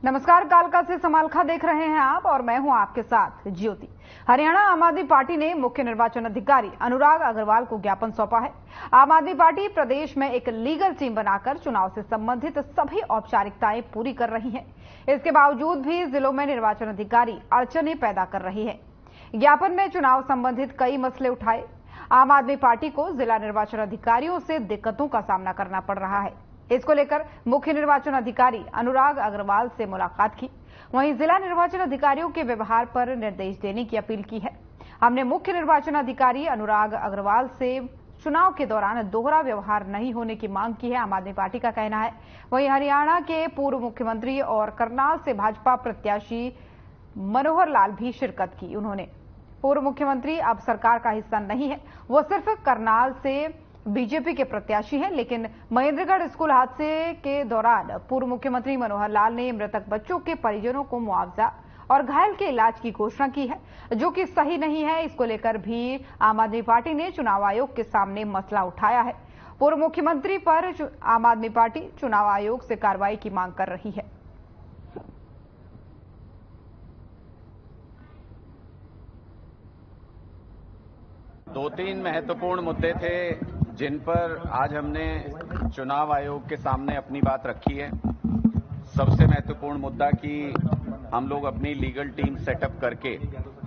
नमस्कार, कालका से समालखा देख रहे हैं आप और मैं हूं आपके साथ ज्योति। हरियाणा आम आदमी पार्टी ने मुख्य निर्वाचन अधिकारी अनुराग अग्रवाल को ज्ञापन सौंपा है। आम आदमी पार्टी प्रदेश में एक लीगल टीम बनाकर चुनाव से संबंधित सभी औपचारिकताएं पूरी कर रही है। इसके बावजूद भी जिलों में निर्वाचन अधिकारी अड़चनें पैदा कर रही है। ज्ञापन में चुनाव संबंधित कई मसले उठाए। आम आदमी पार्टी को जिला निर्वाचन अधिकारियों से दिक्कतों का सामना करना पड़ रहा है। इसको लेकर मुख्य निर्वाचन अधिकारी अनुराग अग्रवाल से मुलाकात की। वहीं जिला निर्वाचन अधिकारियों के व्यवहार पर निर्देश देने की अपील की है। हमने मुख्य निर्वाचन अधिकारी अनुराग अग्रवाल से चुनाव के दौरान दोहरा व्यवहार नहीं होने की मांग की है, आम आदमी पार्टी का कहना है। वहीं हरियाणा के पूर्व मुख्यमंत्री और करनाल से भाजपा प्रत्याशी मनोहर लाल भी शिरकत की। उन्होंने पूर्व मुख्यमंत्री अब सरकार का हिस्सा नहीं है, वो सिर्फ करनाल से बीजेपी के प्रत्याशी हैं। लेकिन महेंद्रगढ़ स्कूल हादसे के दौरान पूर्व मुख्यमंत्री मनोहर लाल ने मृतक बच्चों के परिजनों को मुआवजा और घायल के इलाज की घोषणा की है, जो कि सही नहीं है। इसको लेकर भी आम आदमी पार्टी ने चुनाव आयोग के सामने मसला उठाया है। पूर्व मुख्यमंत्री पर आम आदमी पार्टी चुनाव आयोग से कार्रवाई की मांग कर रही है। दो तीन महत्वपूर्ण मुद्दे थे जिन पर आज हमने चुनाव आयोग के सामने अपनी बात रखी है। सबसे महत्वपूर्ण मुद्दा कि हम लोग अपनी लीगल टीम सेटअप करके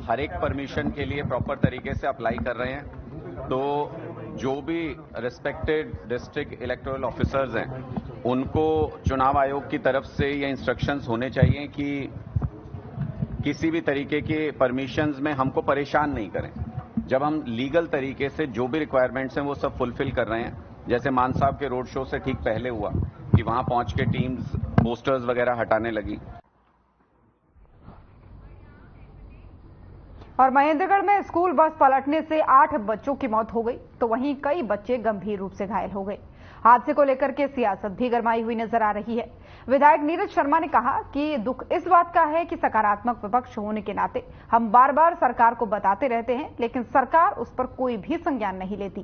हर एक परमिशन के लिए प्रॉपर तरीके से अप्लाई कर रहे हैं। तो जो भी रिस्पेक्टेड डिस्ट्रिक्ट इलेक्टोरल ऑफिसर्स हैं, उनको चुनाव आयोग की तरफ से ये इंस्ट्रक्शंस होने चाहिए कि किसी भी तरीके के परमिशंस में हमको परेशान नहीं करें। जब हम लीगल तरीके से जो भी रिक्वायरमेंट्स हैं वो सब फुलफिल कर रहे हैं, जैसे मान साहब के रोड शो से ठीक पहले हुआ कि वहां पहुंच के टीम्स पोस्टर्स वगैरह हटाने लगी। और महेंद्रगढ़ में स्कूल बस पलटने से 8 बच्चों की मौत हो गई, तो वहीं कई बच्चे गंभीर रूप से घायल हो गए। हादसे को लेकर के सियासत भी गरमाई हुई नजर आ रही है। विधायक नीरज शर्मा ने कहा कि दुख इस बात का है कि सकारात्मक विपक्ष होने के नाते हम बार बार सरकार को बताते रहते हैं, लेकिन सरकार उस पर कोई भी संज्ञान नहीं लेती।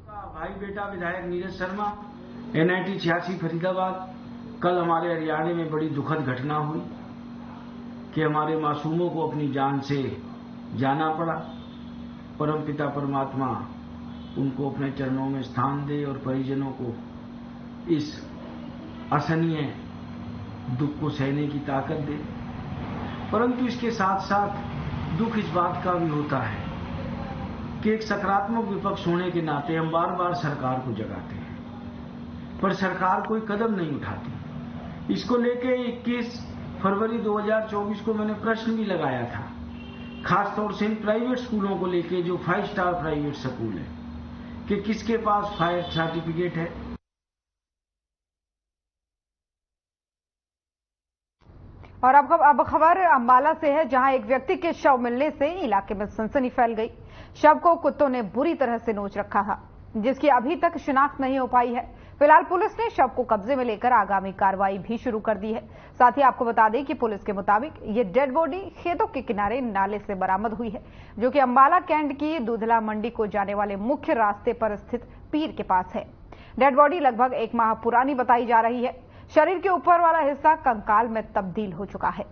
भाई बेटा विधायक नीरज शर्मा, NIT 86 फरीदाबाद। कल हमारे हरियाणा में बड़ी दुखद घटना हुई कि हमारे मासूमों को अपनी जान से जाना पड़ा। परमपिता परमात्मा उनको अपने चरणों में स्थान दे और परिजनों को इस असहनीय दुख को सहने की ताकत दे। परंतु इसके साथ साथ दुख इस बात का भी होता है कि एक सकारात्मक विपक्ष होने के नाते हम बार बार सरकार को जगाते हैं, पर सरकार कोई कदम नहीं उठाती। इसको लेके 21 फरवरी 2024 को मैंने प्रश्न भी लगाया था, खासतौर से इन प्राइवेट स्कूलों को लेके जो 5 स्टार प्राइवेट स्कूल है, कि किसके पास फायर सर्टिफिकेट है। और अब खबर अंबाला से है, जहां एक व्यक्ति के शव मिलने से इलाके में सनसनी फैल गई। शव को कुत्तों ने बुरी तरह से नोच रखा है, जिसकी अभी तक शिनाख्त नहीं हो पाई है। फिलहाल पुलिस ने शव को कब्जे में लेकर आगामी कार्रवाई भी शुरू कर दी है। साथ ही आपको बता दें कि पुलिस के मुताबिक ये डेड बॉडी खेतों के किनारे नाले से बरामद हुई है, जो कि अंबाला कैंट की दूधला मंडी को जाने वाले मुख्य रास्ते पर स्थित पीर के पास है। डेड बॉडी लगभग 1 माह पुरानी बताई जा रही है। शरीर के ऊपर वाला हिस्सा कंकाल में तब्दील हो चुका है।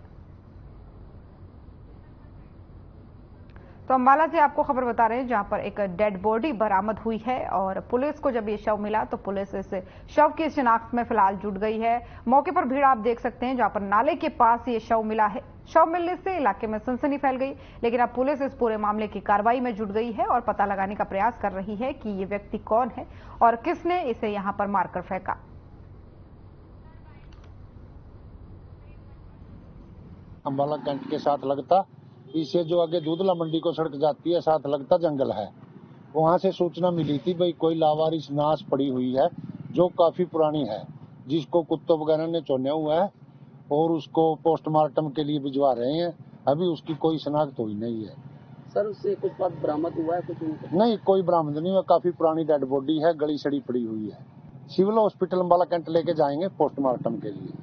तो अंबाला से आपको खबर बता रहे हैं, जहां पर एक डेड बॉडी बरामद हुई है और पुलिस को जब ये शव मिला तो पुलिस इस शव की शिनाख्त में फिलहाल जुट गई है। मौके पर भीड़ आप देख सकते हैं, जहां पर नाले के पास ये शव मिला है। शव मिलने से इलाके में सनसनी फैल गई, लेकिन अब पुलिस इस पूरे मामले की कार्रवाई में जुट गई है और पता लगाने का प्रयास कर रही है कि ये व्यक्ति कौन है और किसने इसे यहां पर मारकर फेंका। अंबाला कैंट के साथ लगता, इसे जो आगे दूधला मंडी को सड़क जाती है, साथ लगता जंगल है। वहां से सूचना मिली थी भाई कोई लावारिस नाश पड़ी हुई है जो काफी पुरानी है, जिसको कुत्तों वगैरह ने चुना हुआ है और उसको पोस्टमार्टम के लिए भिजवा रहे हैं। अभी उसकी कोई शनाख्त हुई नहीं है। सर, उससे कुछ बात बरामद हुआ है? कुछ नहीं, कोई बरामद नहीं हुआ। काफी पुरानी डेड बॉडी है, गली सड़ी पड़ी हुई है। सिविल हॉस्पिटल अंबाला कैंट लेके जाएंगे पोस्टमार्टम के लिए।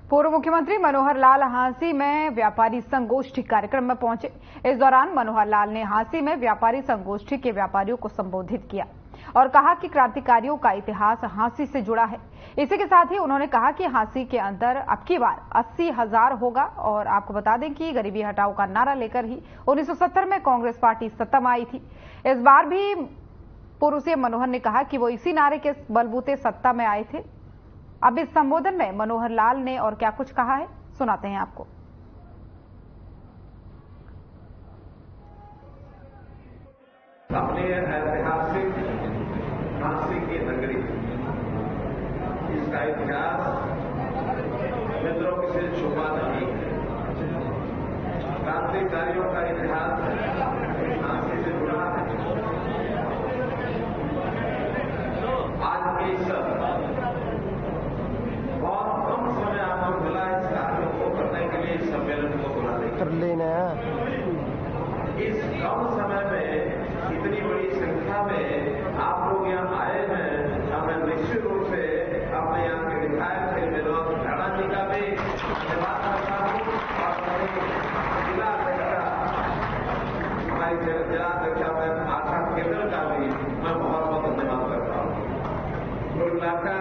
पूर्व मुख्यमंत्री मनोहर लाल हांसी में व्यापारी संगोष्ठी कार्यक्रम में पहुंचे। इस दौरान मनोहर लाल ने हांसी में व्यापारी संगोष्ठी के व्यापारियों को संबोधित किया। और कहा कि क्रांतिकारियों का इतिहास हांसी से जुड़ा है। इसी के साथ ही उन्होंने कहा कि हांसी के अंदर अब की बार 80,000 होगा। और आपको बता दें कि गरीबी हटाओ का नारा लेकर ही 1970 में कांग्रेस पार्टी सत्ता में आई थी। इस बार भी पूर्व सीएम मनोहर ने कहा कि वो इसी नारे के बलबूते सत्ता में आए थे। अब इस संबोधन में मनोहर लाल ने और क्या कुछ कहा है, सुनाते हैं आपको। अपने ऐतिहासिक झांसी की नगरी, इसका इतिहास मित्रों किसी छुपा नहीं। क्रांतिकारियों का इतिहास झांसी से जुड़ा है। आज की बहुत कम समय आपको मिला इस कार्य को करने के लिए, इस सम्मेलन को बुलाने के लिए। इस कम समय में इतनी बड़ी संख्या में आप लोग यहाँ आए हैं। मैं निश्चित रूप से अपने यहाँ के विधायक श्री विनोद झाड़ा जी का भी धन्यवाद करता हूँ और जिला अध्यक्षा मैं आशा केंद्र का भी मैं बहुत बहुत धन्यवाद करता हूँ। कुल मिलाकर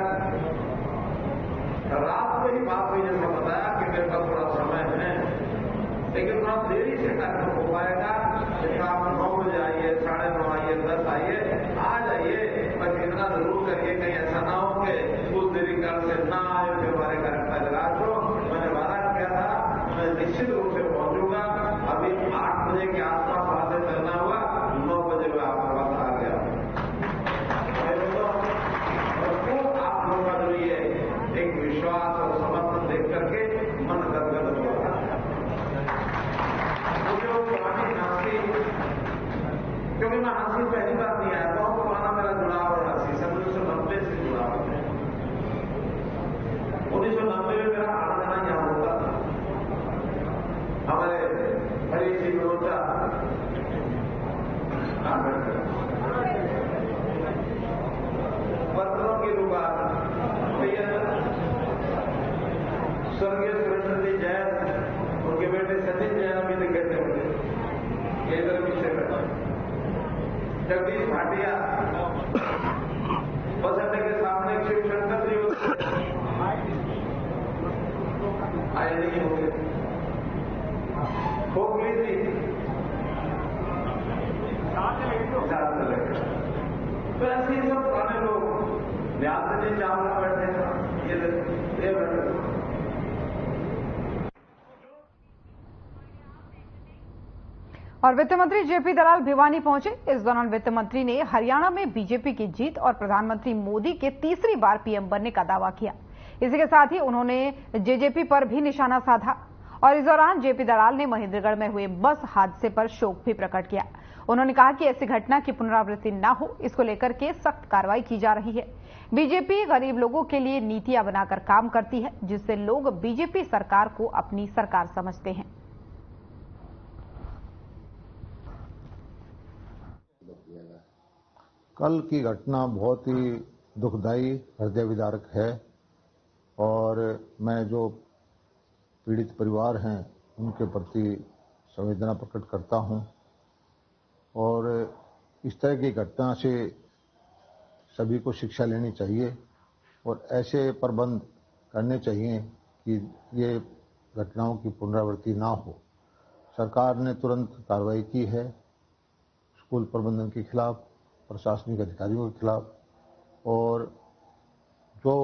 रात को ही बात हुई, जैसा बताया कि मेरे पास थोड़ा समय है, लेकिन थोड़ा देरी से कार्यक्रम हो पाएगा। जैसे आप 9 बजे आइए, 9:30 आइए, 10 आइए, आ जाइए, बस इतना जरूर करिए कहीं ऐसा ना हो कि कुछ देरी कर से ना आए फिर हमारे कार्यक्रम निराश हो। मैंने वादा किया था मैं निश्चित रूप से पहुंचूंगा। अभी 8 बजे के आसपास वहां से चलना हुआ, 9 बजे में आपके पास आ गया। और आप लोगों का जो ये एक विश्वास और समर्थन देख करके मन गदगद हो रहा है। पुरानी झांसी, क्योंकि मैं हांसी पहली बार नहीं आया, बहुत पुराना मेरा जुड़ाव है हांसी से, 1990 से जुड़ाव है। 1990 में मेरा आना जाना यहाँ होता था। हमारे हरी सिंह रोटा बर्तनों की दुकान, स्वर्गीय सुरेंद्र जी जैन, उनके बेटे सचिन जैन अभी दिखते होंगे, ये इधर पीछे बैठा। जगदीश भाटिया, बस अड्डे के सामने शिव शंकर जी आए नहीं होंगे। खोखली जी तो ऐसे ही सब पुराने लोग, व्यास जी चावला बैठे, ये बैठे। और वित्त मंत्री जेपी दलाल भिवानी पहुंचे। इस दौरान वित्त मंत्री ने हरियाणा में बीजेपी की जीत और प्रधानमंत्री मोदी के तीसरी बार पीएम बनने का दावा किया। इसी के साथ ही उन्होंने जेजेपी पर भी निशाना साधा। और इस दौरान जेपी दलाल ने महेंद्रगढ़ में हुए बस हादसे पर शोक भी प्रकट किया। उन्होंने कहा कि ऐसी घटना की पुनरावृत्ति न हो, इसको लेकर के सख्त कार्रवाई की जा रही है। बीजेपी गरीब लोगों के लिए नीतियां बनाकर काम करती है, जिससे लोग बीजेपी सरकार को अपनी सरकार समझते हैं। कल की घटना बहुत ही दुखदायी, हृदय विदारक है और मैं जो पीड़ित परिवार हैं उनके प्रति संवेदना प्रकट करता हूं। और इस तरह की घटना से सभी को शिक्षा लेनी चाहिए और ऐसे प्रबंध करने चाहिए कि ये घटनाओं की पुनरावृत्ति ना हो। सरकार ने तुरंत कार्रवाई की है स्कूल प्रबंधन के खिलाफ, प्रशासनिक अधिकारियों के खिलाफ, और जो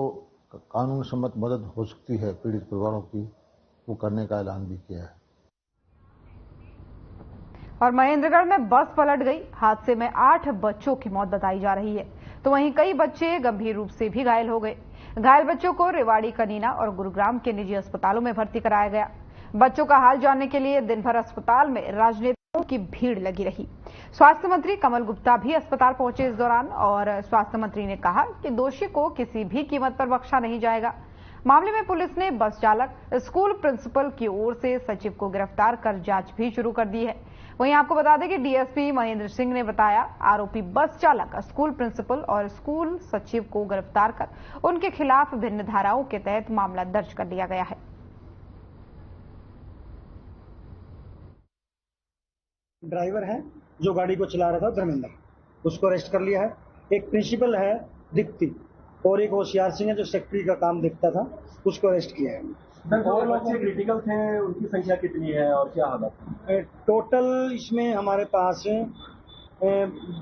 कानून सम्मत मदद हो सकती है पीड़ित परिवारों की, वो करने का ऐलान भी किया है। और महेंद्रगढ़ में बस पलट गई। हादसे में 8 बच्चों की मौत बताई जा रही है, तो वहीं कई बच्चे गंभीर रूप से भी घायल हो गए। घायल बच्चों को रेवाड़ी, कनीना और गुरुग्राम के निजी अस्पतालों में भर्ती कराया गया। बच्चों का हाल जानने के लिए दिन भर अस्पताल में राजनेताओं की भीड़ लगी रही। स्वास्थ्य मंत्री कमल गुप्ता भी अस्पताल पहुंचे इस दौरान, और स्वास्थ्य मंत्री ने कहा कि दोषी को किसी भी कीमत पर बख्शा नहीं जाएगा। मामले में पुलिस ने बस चालक, स्कूल प्रिंसिपल की ओर से सचिव को गिरफ्तार कर जांच भी शुरू कर दी है। वहीं आपको बता दें कि डीएसपी महेंद्र सिंह ने बताया, आरोपी बस चालक, स्कूल प्रिंसिपल और स्कूल सचिव को गिरफ्तार कर उनके खिलाफ भिन्न धाराओं के तहत मामला दर्ज कर लिया गया है। ड्राइवर है जो गाड़ी को चला रहा था, धर्मेंद्र, उसको अरेस्ट कर लिया है एक प्रिंसिपल है दीप्ति और एक होशियार सिंह है जो सेक्रेटरी का काम देखता था, उसको अरेस्ट किया है। और बच्चे क्रिटिकल थे, उनकी संख्या कितनी है और क्या हालत है? टोटल इसमें हमारे पास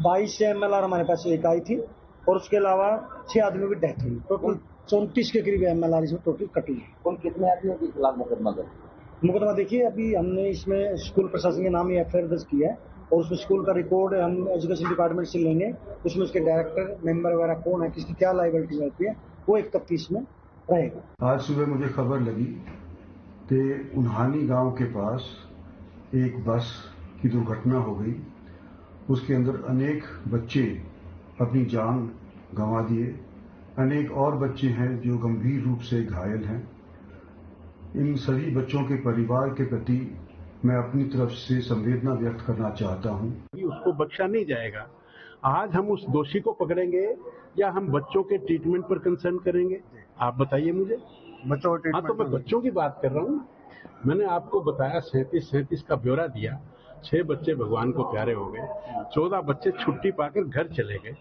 22 MLR हमारे पास एक आई थी और उसके अलावा 6 आदमियों की डेथ हुई। टोटल 34 के करीब MLR इसमें टोटल कटी है। कौन कितने आदमियों के खिलाफ मुकदमा देखिए, अभी हमने इसमें स्कूल प्रशासन के नाम ही FIR दर्ज किया है और उसमें स्कूल का रिकॉर्ड हम एजुकेशन डिपार्टमेंट से लेंगे। उसमें उसके डायरेक्टर मेंबर वगैरह कौन है, किसकी क्या लायबिलिटी रहती है, वो एक तफ्तीश में रहेगा। आज सुबह मुझे खबर लगी कि उन्हानी गांव के पास एक बस की दुर्घटना हो गई। उसके अंदर अनेक बच्चे अपनी जान गंवा दिए, अनेक और बच्चे हैं जो गंभीर रूप से घायल हैं। इन सभी बच्चों के परिवार के प्रति मैं अपनी तरफ से संवेदना व्यक्त करना चाहता हूं। उसको बख्शा नहीं जाएगा। आज हम उस दोषी को पकड़ेंगे या हम बच्चों के ट्रीटमेंट पर कंसर्न करेंगे, आप बताइए मुझे। बच्चों के हाँ, तो मैं बच्चों की बात कर रहा हूँ। मैंने आपको बताया 37 का ब्यौरा दिया। 6 बच्चे भगवान को प्यारे हो गए, 14 बच्चे छुट्टी पाकर घर चले गए,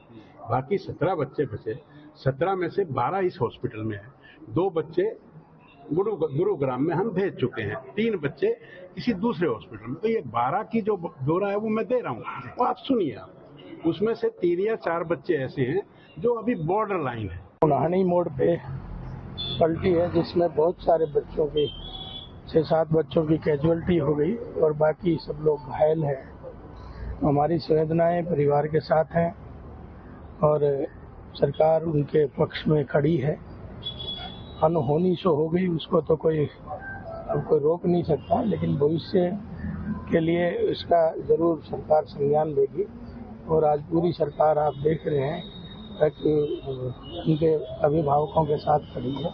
बाकी 17 बच्चे बचे। 17 में से 12 इस हॉस्पिटल में है, 2 बच्चे गुरुग्राम में हम भेज चुके हैं, 3 बच्चे किसी दूसरे हॉस्पिटल में। तो ये 12 की जो ब्यौरा है वो मैं दे रहा हूँ, वो आप सुनिए। आप उसमें से 3 या 4 बच्चे ऐसे हैं जो अभी बॉर्डर लाइन है। उन्हानी मोड़ पे पलटी है जिसमें बहुत सारे बच्चों की 6-7 बच्चों की कैजुअलिटी हो गई और बाकी सब लोग घायल हैं। हमारी संवेदनाएं परिवार के साथ हैं और सरकार उनके पक्ष में खड़ी है। अनहोनी सो हो गई, उसको तो कोई रोक नहीं सकता, लेकिन भविष्य के लिए इसका जरूर सरकार संज्ञान लेगी। और आज पूरी सरकार आप देख रहे हैं कि उनके अभिभावकों के साथ खड़ी है,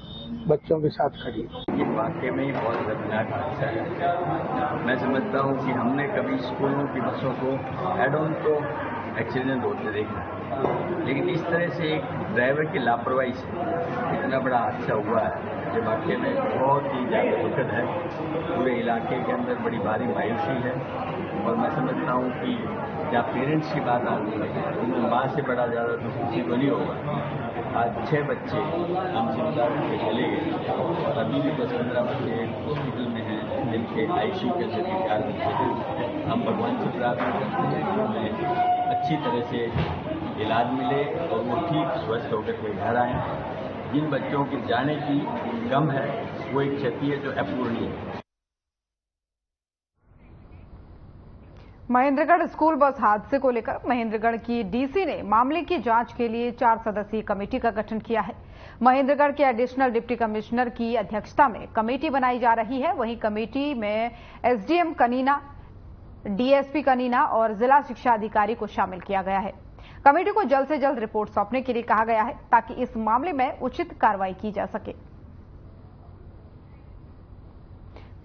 बच्चों के साथ खड़ी है। ये वाकई में ही बहुत दर्दनाक हादसा है। मैं समझता हूँ कि हमने कभी स्कूलों की बसों को एड ऑन तो एक्सीडेंट होते देखा, लेकिन इस तरह से एक ड्राइवर की लापरवाही से इतना बड़ा हादसा हुआ है, ये वाकई में बहुत ही ज़्यादा दुखद है। पूरे इलाके के अंदर बड़ी भारी मायूसी है और मैं समझता हूँ कि जहाँ पेरेंट्स की बात आती है उनमें माँ से बड़ा ज़्यादा दुख किसी को नहीं होगा। आज 6 बच्चे हम चिंता करके चले गए और अभी भी 10-15 बच्चे हॉस्पिटल में हैं जिनके ICU के अंदर 4 बच्चे हैं। हम भगवान से प्रार्थना करते हैं कि उन्हें अच्छी तरह से इलाज मिले और वो ठीक स्वस्थ होकर के घर आएँ। जिन बच्चों की जाने की गम है वो एक क्षति है जो अपूर्णीय है। महेंद्रगढ़ स्कूल बस हादसे को लेकर महेंद्रगढ़ की डीसी ने मामले की जांच के लिए 4 सदस्यीय कमेटी का गठन किया है। महेंद्रगढ़ के एडिशनल डिप्टी कमिश्नर की अध्यक्षता में कमेटी बनाई जा रही है। वहीं कमेटी में SDM कनीना, DSP कनीना और जिला शिक्षा अधिकारी को शामिल किया गया है। कमेटी को जल्द से जल्द रिपोर्ट सौंपने के लिए कहा गया है ताकि इस मामले में उचित कार्रवाई की जा सके।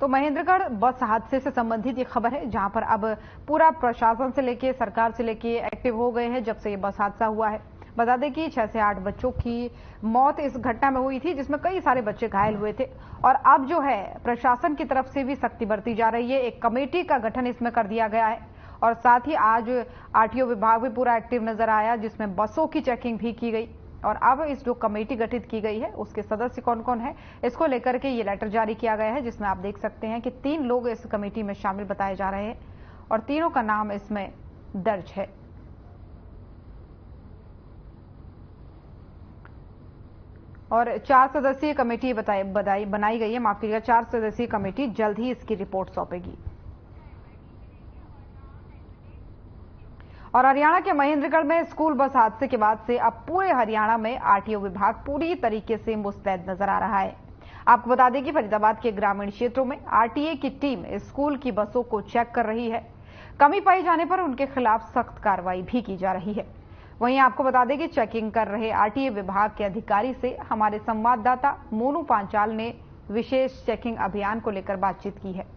तो महेंद्रगढ़ बस हादसे से संबंधित ये खबर है, जहां पर अब पूरा प्रशासन से लेके सरकार से लेके एक्टिव हो गए हैं जब से ये बस हादसा हुआ है। बता दें कि 6 से 8 बच्चों की मौत इस घटना में हुई थी, जिसमें कई सारे बच्चे घायल हुए थे। और अब जो है प्रशासन की तरफ से भी सख्ती बरती जा रही है। एक कमेटी का गठन इसमें कर दिया गया है और साथ ही आज RTO विभाग भी पूरा एक्टिव नजर आया, जिसमें बसों की चेकिंग भी की गई। और अब इस जो कमेटी गठित की गई है उसके सदस्य कौन कौन है, इसको लेकर के ये लेटर जारी किया गया है, जिसमें आप देख सकते हैं कि 3 लोग इस कमेटी में शामिल बताए जा रहे हैं और तीनों का नाम इसमें दर्ज है। और 4 सदस्यीय कमेटी बनाई गई है, माफ कीजिएगा, 4 सदस्यीय कमेटी जल्द ही इसकी रिपोर्ट सौंपेगी। और हरियाणा के महेंद्रगढ़ में स्कूल बस हादसे के बाद से अब पूरे हरियाणा में RTO विभाग पूरी तरीके से मुस्तैद नजर आ रहा है। आपको बता दें कि फरीदाबाद के ग्रामीण क्षेत्रों में RTA की टीम स्कूल की बसों को चेक कर रही है। कमी पाई जाने पर उनके खिलाफ सख्त कार्रवाई भी की जा रही है। वहीं आपको बता दें कि चेकिंग कर रहे RTA विभाग के अधिकारी से हमारे संवाददाता मोनू पांचाल ने विशेष चेकिंग अभियान को लेकर बातचीत की है।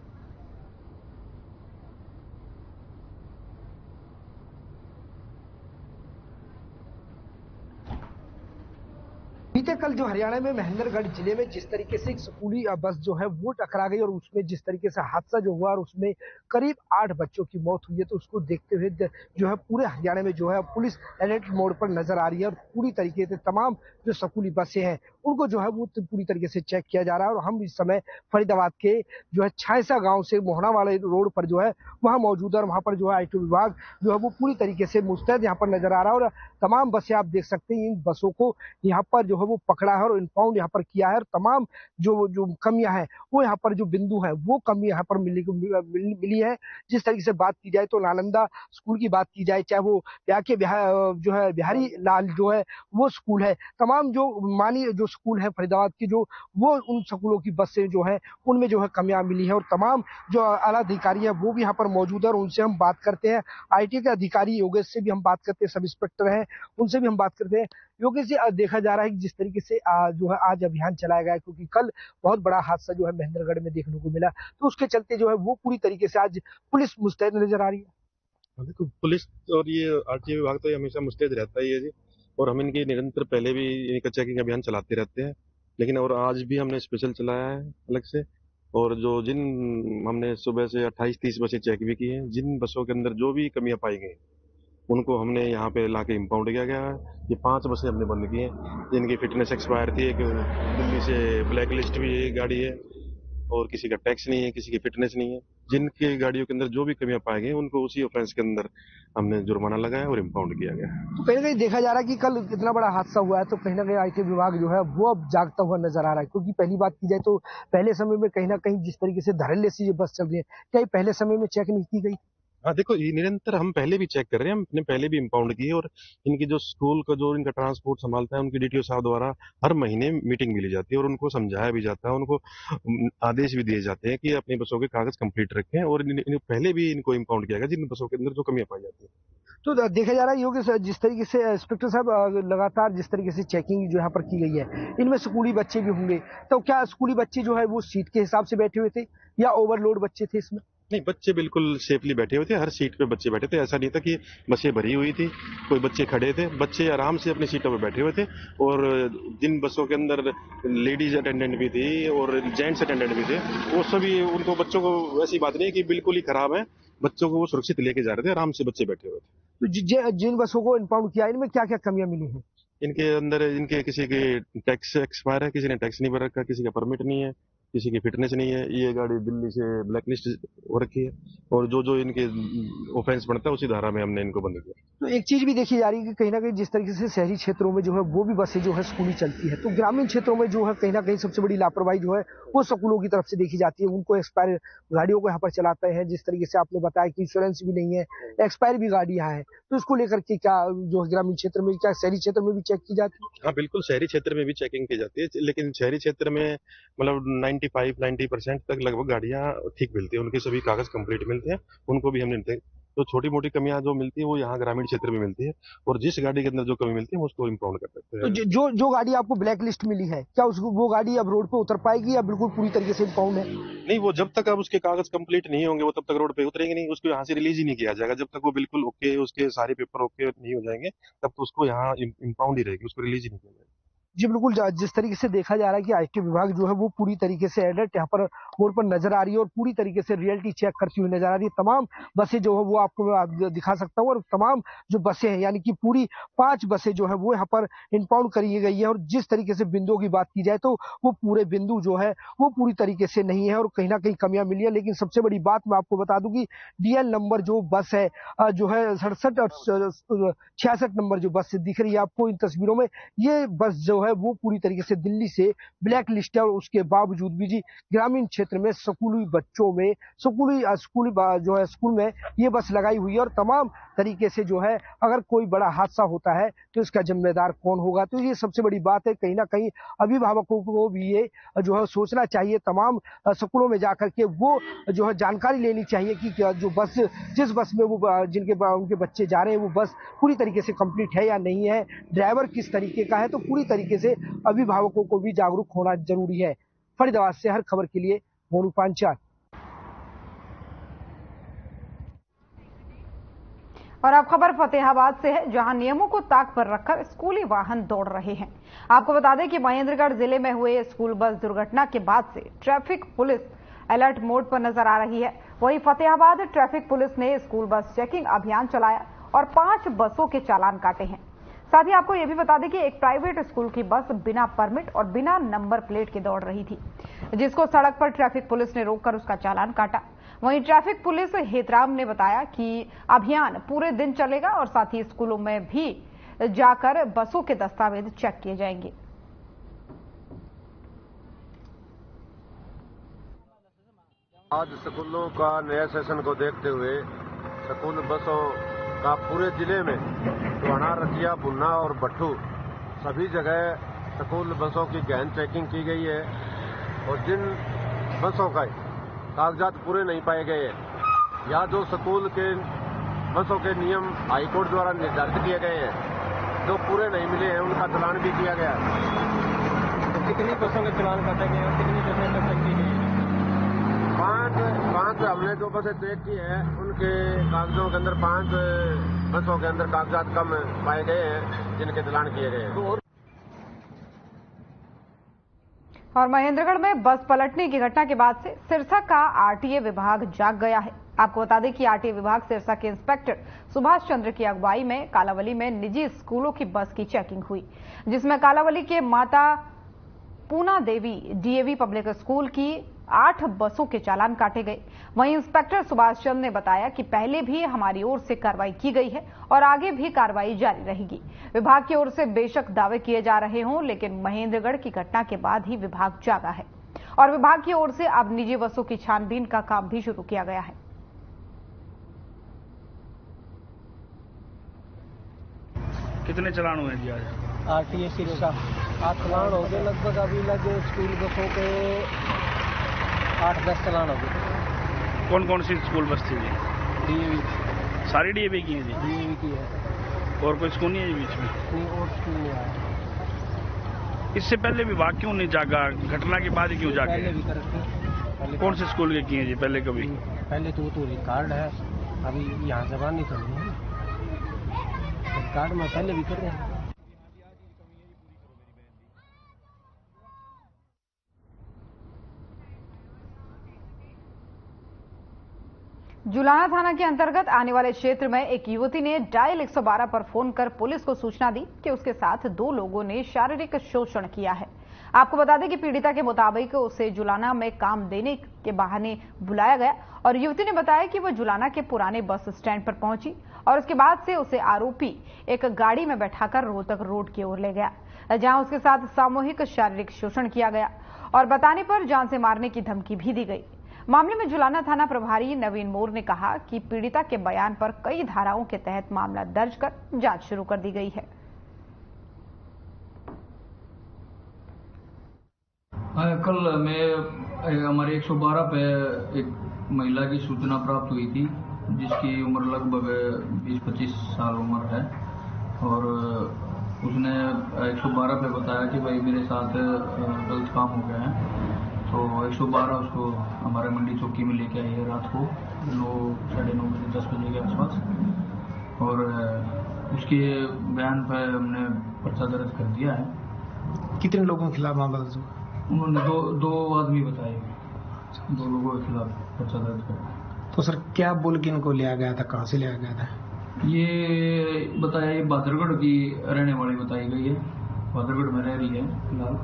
बीते कल जो हरियाणा में महेंद्रगढ़ जिले में जिस तरीके से एक स्कूली बस जो है वो टकरा गई और उसमें जिस तरीके से हादसा जो हुआ और उसमें करीब 8 बच्चों की मौत हुई है, तो उसको देखते हुए जो है पूरे हरियाणा में जो है पुलिस अलर्ट मोड पर नजर आ रही है और पूरी तरीके से तमाम जो स्कूली बसें हैं उनको जो है वो पूरी तरीके से चेक किया जा रहा है। और हम इस समय फरीदाबाद के जो है छायसा गाँव से मोहना वाले रोड पर जो है वहाँ मौजूद है और वहाँ पर जो है IT विभाग जो है वो पूरी तरीके से मुस्तैद यहाँ पर नजर आ रहा है और तमाम बसें आप देख सकते हैं इन बसों को यहाँ पर जो है वो पकड़ा है और इम्पाउंड यहाँ पर किया है और तमाम जो कमियां हैं वो यहाँ पर जो बिंदु है वो कमी यहाँ पर मिली है। जिस तरीके से बात की जाए तो नालंदा स्कूल की बात की जाए, चाहे वो जो है बिहारी लाल जो है वो स्कूल है, तमाम जो मानी जो स्कूल है फरीदाबाद की जो वो उन स्कूलों की बसें जो है उनमें जो है कमियां मिली है और तमाम जो आला अधिकारी है वो भी यहाँ पर मौजूद है और उनसे हम बात करते हैं। IT के अधिकारी योगेश से भी हम बात करते हैं, सब इंस्पेक्टर हैं उनसे भी हम बात करते हैं। योगेश जी, देखा जा रहा है कि जिस तरीके से जो है आज अभियान चलाया गया है क्योंकि कल बहुत बड़ा हादसा जो है महेंद्रगढ़ में देखने को मिला, तो उसके चलते जो है वो पूरी तरीके से आज पुलिस मुस्तैद नजर आ रही है। देखो पुलिस और ये RTO विभाग तो हमेशा मुस्तैद रहता ही है जी, और हम इनकी निरंतर पहले भी इनका चेकिंग अभियान चलाते रहते हैं, लेकिन और आज भी हमने स्पेशल चलाया है अलग से। और जिन हमने सुबह से 28-30 बसें चेक भी की हैं, जिन बसों के अंदर जो भी कमियां पाई गई उनको हमने यहाँ पे लाके इम्पाउंड किया गया है। ये 5 बसें हमने बंद की हैं जिनकी फिटनेस एक्सपायर थी। एक दिल्ली से ब्लैक लिस्ट भी गाड़ी है और किसी का टैक्स नहीं है, किसी की फिटनेस नहीं है। जिनकी गाड़ियों के अंदर जो भी कमियां पाई गई उनको उसी ऑफेंस के अंदर हमने जुर्माना लगाया और इम्पाउंड किया गया। तो कहीं ना कहीं देखा जा रहा है कि कल इतना बड़ा हादसा हुआ है तो कहीं ना कहीं IT विभाग जो है वो अब जागता हुआ नजर आ रहा है, क्योंकि पहली बात की जाए तो पहले समय में कहीं ना कहीं जिस तरीके से धड़ल्ले से ये बस चल रही है, क्या पहले समय में चेक नहीं की गई? हाँ देखो, ये निरंतर हम पहले भी चेक कर रहे हैं, हमने पहले भी इम्पाउंड किए और इनकी जो स्कूल का जो इनका ट्रांसपोर्ट संभालता है उनकी DTO साहब द्वारा हर महीने मीटिंग मिली जाती है और उनको समझाया भी जाता है, उनको आदेश भी दिए जाते हैं कि अपनी बसों के कागज कंप्लीट रखें और पहले भी इनको इम्पाउंड किया गया जिन बसों के अंदर जो कमियां पाई जाती है। तो देखा जा रहा है योगेश, जिस तरीके से इंस्पेक्टर साहब लगातार जिस तरीके से चेकिंग जो यहाँ पर की गई है, इनमें स्कूली बच्चे भी होंगे, तो क्या स्कूली बच्चे जो है वो सीट के हिसाब से बैठे हुए थे या ओवरलोड बच्चे थे इसमें? नहीं, बच्चे बिल्कुल सेफली बैठे हुए थे, हर सीट पे बच्चे बैठे थे। ऐसा नहीं था कि बसें भरी हुई थी, कोई बच्चे खड़े थे, बच्चे आराम से अपनी सीटों पे बैठे हुए थे। और जिन बसों के अंदर लेडीज अटेंडेंट भी थी और जेंट्स अटेंडेंट भी थे, वो सभी उनको बच्चों को ऐसी बात नहीं कि बिल्कुल ही खराब है, बच्चों को वो सुरक्षित लेके जा रहे थे, आराम से बच्चे बैठे हुए थे। तो जिन बसों को इम्पाउंड किया इनमें क्या क्या कमियां मिली हैं? इनके अंदर इनके किसी के टैक्स एक्सपायर है, किसी ने टैक्स नहीं भर रखा, किसी का परमिट नहीं है, किसी की फिटनेस नहीं है, ये गाड़ी दिल्ली से ब्लैकलिस्ट हो रखी है और जो इनके ऑफेंस बनता है उसी धारा में हमने इनको बंद किया। तो एक चीज भी देखी जा रही है कि कहीं ना कहीं जिस तरीके से शहरी क्षेत्रों में जो है वो भी बसें जो है स्कूली चलती है, तो ग्रामीण क्षेत्रों में जो है कहीं ना कहीं सबसे बड़ी लापरवाही जो है वो स्कूलों की तरफ से देखी जाती है। उनको एक्सपायर गाड़ियों को यहाँ पर चलाते हैं, जिस तरीके से आपने बताया कि इंश्योरेंस भी नहीं है, एक्सपायर भी गाड़ियां हैं, तो इसको लेकर के क्या जो ग्रामीण क्षेत्र में क्या शहरी क्षेत्र में भी चेक की जाती है? हाँ बिल्कुल, शहरी क्षेत्र में भी चेकिंग की जाती है, लेकिन शहरी क्षेत्र में मतलब 95-90% तक लगभग गाड़ियां ठीक मिलती है, उनके सभी कागज कंप्लीट मिलते हैं, उनको भी हमने तो छोटी मोटी कमियां जो मिलती है वो यहाँ ग्रामीण क्षेत्र में मिलती है और जिस गाड़ी के अंदर जो कमी मिलती है उसको इम्पाउंड कर सकते हैं। तो जो गाड़ी आपको ब्लैक लिस्ट मिली है, क्या वो गाड़ी अब रोड पे उतर पाएगी या बिल्कुल पूरी तरीके से इम्पाउंड है? नहीं, वो जब तक अब उसके कागज कंप्लीट नहीं होंगे वो तब तक रोड पे उतरेंगे नहीं, उसको यहाँ से रिलीज ही नहीं किया जाएगा। जब तक वो बिल्कुल ओके, उसके सारे पेपर ओके नहीं हो जाएंगे तब तो उसको यहाँ इम्पाउंड ही रहेगी, उसको रिलीज ही नहीं किया जाएगा। जी बिल्कुल, जिस तरीके से देखा जा रहा है कि IT विभाग जो है वो पूरी तरीके से अलर्ट यहाँ पर मोड़ पर नजर आ रही है और पूरी तरीके से रियलिटी चेक करती हुई नजर आ रही है। तमाम बसें जो है वो आपको दिखा सकता हूँ और तमाम जो बसें हैं यानी कि पूरी 5 बसें जो है वो यहाँ पर इम्पाउंड करी गई है और जिस तरीके से बिंदुओं की बात की जाए तो वो पूरे बिंदु जो है वो पूरी तरीके से नहीं है और कहीं ना कहीं कमियां मिली है। लेकिन सबसे बड़ी बात मैं आपको बता दूं कि DL नंबर जो बस है जो है 67 और 66 नंबर जो बस दिख रही है आपको इन तस्वीरों में, ये बस जो है वो पूरी तरीके से दिल्ली से ब्लैक लिस्ट है और उसके बावजूद भी जी ग्रामीण क्षेत्र में स्कूली बच्चों में स्कूल में ये बस लगाई हुई है और तमाम तरीके से जो है अगर कोई बड़ा हादसा होता है तो इसका जिम्मेदार कौन होगा। तो ये सबसे बड़ी बात है, कहीं ना कहीं अभिभावकों को भी ये जो है सोचना चाहिए, तमाम स्कूलों में जाकर के वो जो है जानकारी लेनी चाहिए कि जो बस जिस बस में वो उनके बच्चे जा रहे हैं वो बस पूरी तरीके से कंप्लीट है या नहीं है, ड्राइवर किस तरीके का है। तो पूरी तरीके से अभिभावकों को भी जागरूक होना जरूरी है। फरीदाबाद से हर खबर के लिए मोनू पांचाल। और अब खबर फतेहाबाद से है, जहां नियमों को ताक पर रखकर स्कूली वाहन दौड़ रहे हैं। आपको बता दें कि महेंद्रगढ़ जिले में हुए स्कूल बस दुर्घटना के बाद से ट्रैफिक पुलिस अलर्ट मोड पर नजर आ रही है। वहीं फतेहाबाद ट्रैफिक पुलिस ने स्कूल बस चेकिंग अभियान चलाया और 5 बसों के चालान काटे हैं। साथ ही आपको यह भी बता दें कि एक प्राइवेट स्कूल की बस बिना परमिट और बिना नंबर प्लेट के दौड़ रही थी, जिसको सड़क पर ट्रैफिक पुलिस ने रोककर उसका चालान काटा। वहीं ट्रैफिक पुलिस हेतराम ने बताया कि अभियान पूरे दिन चलेगा और साथ ही स्कूलों में भी जाकर बसों के दस्तावेज चेक किए जाएंगे। आज स्कूलों का नया सेशन को देखते हुए स्कूल बसों का पूरे जिले में टोहाना, रतिया, बुन्ना और भट्टू सभी जगह स्कूल बसों की गहन चेकिंग की गई है और जिन बसों का कागजात पूरे नहीं पाए गए या जो स्कूल के बसों के नियम हाईकोर्ट द्वारा निर्धारित किए गए हैं, जो पूरे नहीं मिले हैं, उनका चालान भी किया गया। तो कितनी बसों के चालान काटे गए और कितनी बसें चेक की गई? पांच हमने जो बसें चेक की है उनके कागजों के अंदर 5 बसों के अंदर कागजात कम पाए गए हैं, जिनके चालान किए गए हैं। और महेंद्रगढ़ में बस पलटने की घटना के बाद से सिरसा का आरटीए विभाग जाग गया है। आपको बता दें कि आरटीए विभाग सिरसा के इंस्पेक्टर सुभाष चंद्र की अगुवाई में कालावली में निजी स्कूलों की बस की चेकिंग हुई, जिसमें कालावली के माता पूना देवी डीएवी पब्लिक स्कूल की 8 बसों के चालान काटे गए। वहीं इंस्पेक्टर सुभाष चंद्र ने बताया कि पहले भी हमारी ओर से कार्रवाई की गई है और आगे भी कार्रवाई जारी रहेगी। विभाग की ओर से बेशक दावे किए जा रहे हों, लेकिन महेंद्रगढ़ की घटना के बाद ही विभाग जागा है और विभाग की ओर से अब निजी बसों की छानबीन का काम भी शुरू किया गया है। कितने चालान हुए जी आज? आरटीए सिरसा 8 चालान हो गए लगभग। अभी लगे स्कूल बसों के 8-10 चालान हो गए। कौन कौन सी स्कूल बस थी जी? डीएवी। सारी डीएवी की है जी? डीएवी की है। और कोई स्कूल नहीं है जी बीच में? नहीं, और स्कूल नहीं आया। इससे पहले विभाग क्यों नहीं जागा? घटना के बाद ही क्यों जागे? पहले भी करते। कौन से स्कूल के किए जी पहले? कभी पहले तो रिकॉर्ड है, अभी यहाँ जबान नहीं करनी है। रिकॉर्ड में पहले भी कर रहे हैं। जुलाना थाना के अंतर्गत आने वाले क्षेत्र में एक युवती ने डायल 112 पर फोन कर पुलिस को सूचना दी कि उसके साथ 2 लोगों ने शारीरिक शोषण किया है। आपको बता दें कि पीड़िता के मुताबिक उसे जुलाना में काम देने के बहाने बुलाया गया और युवती ने बताया कि वह जुलाना के पुराने बस स्टैंड पर पहुंची और उसके बाद से उसे आरोपी एक गाड़ी में बैठाकर रोहतक रोड की ओर ले गया, जहां उसके साथ सामूहिक शारीरिक शोषण किया गया और बताने पर जान से मारने की धमकी भी दी गई। मामले में जुलाना थाना प्रभारी नवीन मोर ने कहा कि पीड़िता के बयान पर कई धाराओं के तहत मामला दर्ज कर जांच शुरू कर दी गई है। कल हमारे 112 पे एक महिला की सूचना प्राप्त हुई थी, जिसकी उम्र लगभग 20-25 साल उम्र है और उसने 112 पे बताया कि भाई मेरे साथ गलत काम हो गया है। तो 112 उसको हमारे मंडी चौकी में लेके आई है रात को 9-9:30 बजे 10 बजे के आसपास और उसके बयान पर हमने पर्चा दर्ज कर दिया है। कितने लोगों के खिलाफ मामला दर्ज हुआ? उन्होंने दो आदमी बताए, 2 लोगों के खिलाफ पर्चा दर्ज कर। तो सर क्या बोल के इनको लिया गया था, कहाँ से लिया गया था? ये बताया, ये बहादुरगढ़ की रहने वाली बताई गई है, बहादुरगढ़ में रह रही है फिलहाल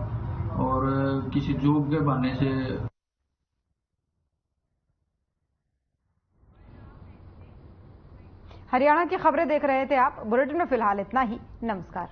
और किसी जॉब के बहाने से। हरियाणा की खबरें देख रहे थे आप। बुलेटिन में फिलहाल इतना ही। नमस्कार।